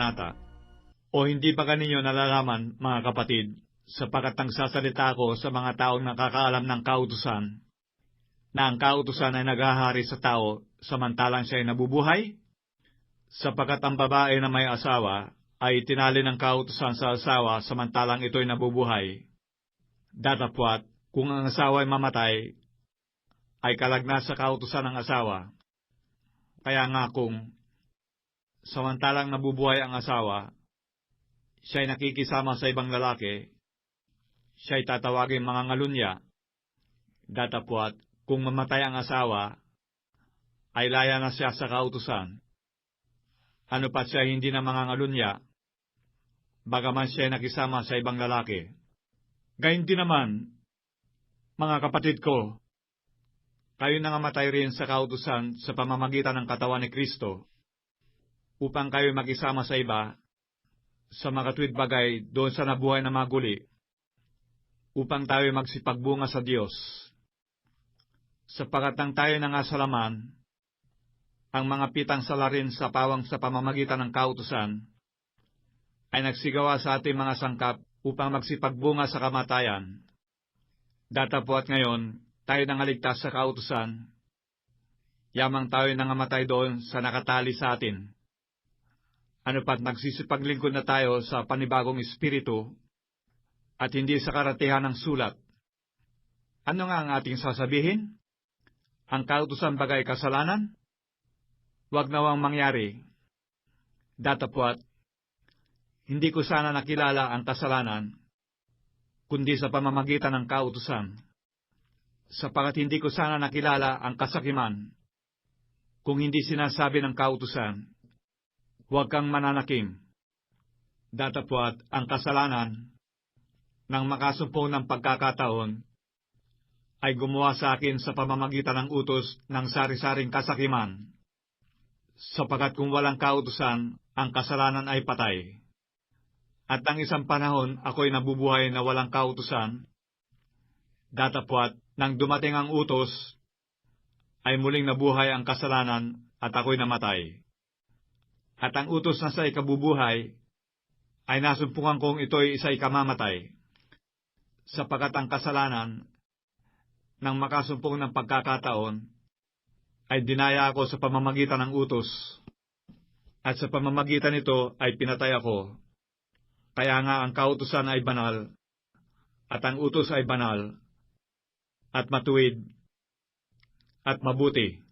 kabanata. O hindi ba kaninyo nalalaman, mga kapatid, sapagkat nagsasalita ako sa mga taong nakakaalam ng kautusan, na ang kautusan ay naghahari sa tao samantalang siya ay nabubuhay? Sapagkat ang babae na may asawa ay tinali ng kautusan sa asawa samantalang ito'y nabubuhay. Datapwat, kung ang asawa ay mamatay, ay kalagnas sa kautusan ng asawa. Kaya nga kung samantalang nabubuhay ang asawa, siya'y nakikisama sa ibang lalaki, siya'y tatawagin mga ngalunya. Datapwat, kung mamatay ang asawa, ay laya na siya sa kautusan. Ano pat siya hindi na mga ngalunya, bagaman siya'y nakisama sa ibang lalaki. Gayun din naman, mga kapatid ko, kayo nangamatay rin sa kautusan sa pamamagitan ng katawan ni Kristo, upang kayo makisama sa iba, sa makatwid bagay doon sa nabuhay na maguli, upang tayo magsipagbunga sa Diyos. Sapagkat nang tayo nangasalaman, ang mga pitang salarin sa pawang sa pamamagitan ng kautusan, ay nagsigawa sa ating mga sangkap upang magsipagbunga sa kamatayan. Datapwat ngayon, tayo nangaligtas sa kautusan, yamang tayo nangamatay doon sa nakatali sa atin. Ano pat nagsisipaglingkod na tayo sa panibagong espiritu, at hindi sa karatihan ng sulat. Ano nga ang ating sasabihin? Ang kautusan bagay kasalanan? Huwag nawang mangyari. Datapwat, hindi ko sana nakilala ang kasalanan, kundi sa pamamagitan ng kautusan. Sapagkat hindi ko sana nakilala ang kasakiman, kung hindi sinasabi ng kautusan, huwag kang mananakim. Datapwat, ang kasalanan, nang makasumpong ng pagkakataon, ay gumawa sa akin sa pamamagitan ng utos ng sari-saring kasakiman. Sapagkat kung walang kautusan, ang kasalanan ay patay. At ang isang panahon ako'y nabubuhay na walang kautusan, datapwat, nang dumating ang utos, ay muling nabuhay ang kasalanan at ako'y namatay. At ang utos na sa ikabubuhay, ay nasumpungan kong ito'y isa ikamamatay. Sapagkat ang kasalanan, nang makasumpong ng pagkakataon, ay dinaya ako sa pamamagitan ng utos, at sa pamamagitan nito ay pinatay ako. Kaya nga ang kautusan ay banal, at ang utos ay banal, at matuwid, at mabuti.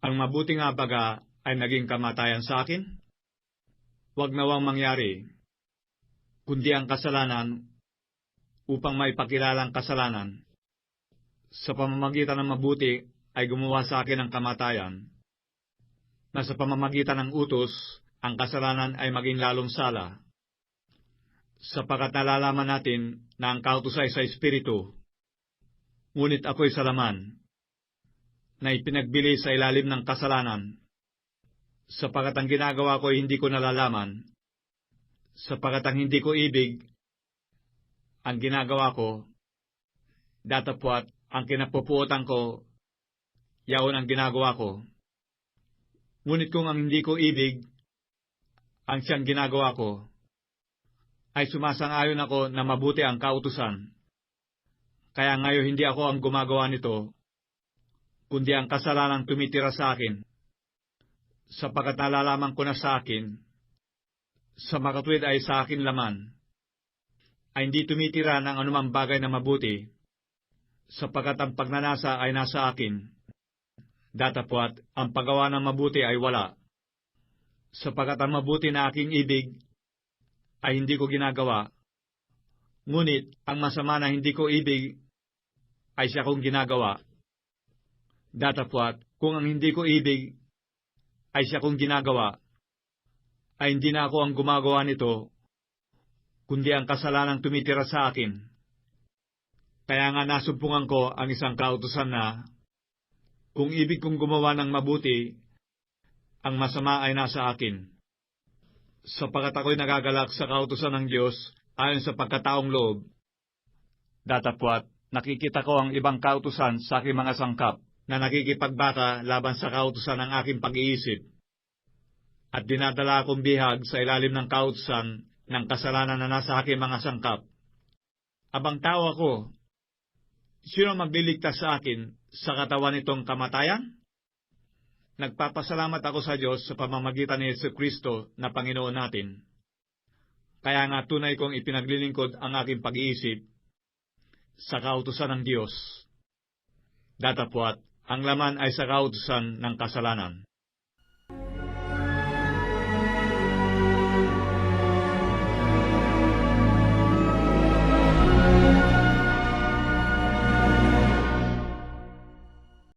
Ang mabuti nga baga ay naging kamatayan sa akin? Huwag nawang mangyari, kundi ang kasalanan upang maipakilalang kasalanan. Sa pamamagitan ng mabuti ay gumawa sa akin ng kamatayan, na sa pamamagitan ng utos, ang kasalanan ay maging lalong sala. Sapagkat nalalaman natin na ang kautos ay sa Espiritu, ngunit ako'y sa laman, na ipinagbili sa ilalim ng kasalanan, sapagkat ang ginagawa ko ay hindi ko nalalaman, sapagkat ang hindi ko ibig, ang ginagawa ko, datapwat ang kinapupuotan ko, yaon ang ginagawa ko. Ngunit kung ang hindi ko ibig, ang siyang ginagawa ko, ay sumasang-ayon ako na mabuti ang kautusan. Kaya ngayon hindi ako ang gumagawa nito, kundi ang kasalanang tumitira sa akin. Sapagkat nalalaman ko na sa akin, sa makatwid ay sa akin laman, ay hindi tumitira ng anumang bagay na mabuti, sapagkat ang pagnanasa ay nasa akin. Datapwat, ang paggawa ng mabuti ay wala, sapagkat ang mabuti na aking ibig ay hindi ko ginagawa. Ngunit ang masama na hindi ko ibig ay siya kong ginagawa. Datapwat, kung ang hindi ko ibig ay siya kong ginagawa, ay hindi na ako ang gumagawa nito, kundi ang kasalanang tumitira sa akin. Kaya nga nasumpungan ko ang isang kautusan na, kung ibig kong gumawa ng mabuti, ang masama ay nasa akin. Sapagkat ako'y nagagalak sa kautusan ng Diyos ayon sa pagkataong loob. Datapwat, nakikita ko ang ibang kautusan sa aking mga sangkap na nakikipagbaka laban sa kautusan ng aking pag-iisip. at dinadala akong bihag sa ilalim ng kautusan ng kasalanan na nasa aking mga sangkap. Abang tao ako, sino magliligtas sa akin sa katawan nitong kamatayan? Nagpapasalamat ako sa Diyos sa pamamagitan ni Jesucristo na Panginoon natin. Kaya nga tunay kong ipinaglilingkod ang aking pag-iisip sa kautusan ng Diyos. Datapwat, ang laman ay sa kautusan ng kasalanan.